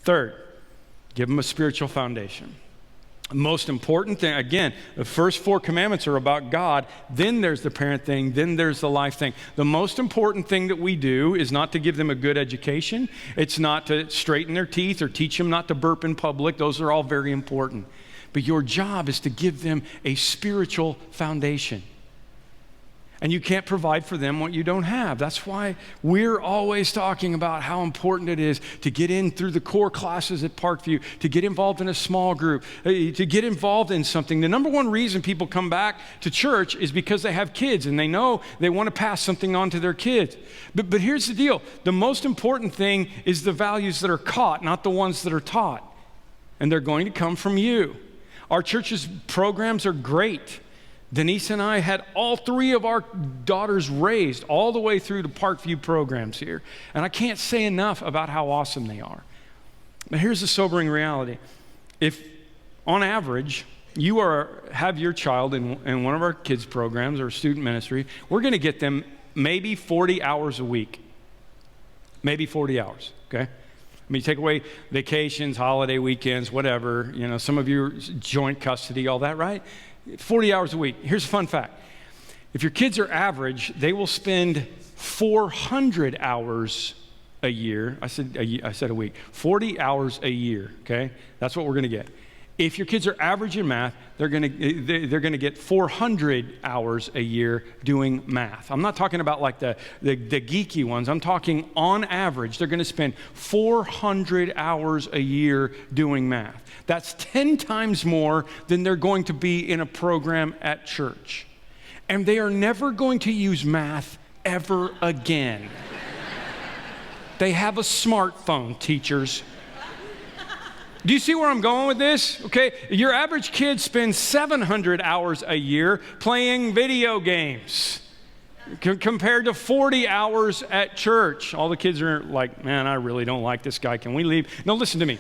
Third, give them a spiritual foundation. Most important thing, again, the first 4 commandments are about God, then there's the parent thing, then there's the life thing. The most important thing that we do is not to give them a good education. It's not to straighten their teeth or teach them not to burp in public. Those are all very important. But your job is to give them a spiritual foundation. And you can't provide for them what you don't have. That's why we're always talking about how important it is to get in through the core classes at Parkview, to get involved in a small group, to get involved in something. The number one reason people come back to church is because they have kids and they know they want to pass something on to their kids. But here's the deal. The most important thing is the values that are caught, not the ones that are taught. And they're going to come from you. Our church's programs are great. Denise and I had all 3 of our daughters raised all the way through the Parkview programs here. And I can't say enough about how awesome they are. But here's the sobering reality. If, on average, you have your child in one of our kids' programs or student ministry, we're going to get them maybe 40 hours a week. Maybe 40 hours, okay? I mean, take away vacations, holiday weekends, whatever, some of your joint custody, all that, right? 40 hours a week. Here's a fun fact. If your kids are average, they will spend 400 hours a year. I said a week. 40 hours a year, okay? That's what we're going to get. If your kids are average in math, they're going to get 400 hours a year doing math. I'm not talking about like the geeky ones. I'm talking on average, they're going to spend 400 hours a year doing math. That's 10 times more than they're going to be in a program at church. And they are never going to use math ever again. They have a smartphone, teachers. Do you see where I'm going with this? Okay, your average kid spends 700 hours a year playing video games compared to 40 hours at church. All the kids are like, man, I really don't like this guy. Can we leave? No, listen to me.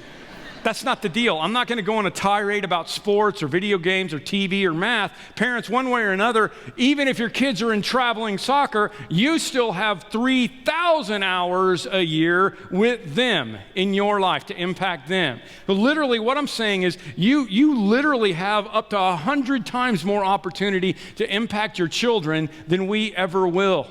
That's not the deal. I'm not going to go on a tirade about sports or video games or TV or math. Parents, one way or another, even if your kids are in traveling soccer, you still have 3,000 hours a year with them in your life to impact them. But literally what I'm saying is you literally have up to 100 times more opportunity to impact your children than we ever will.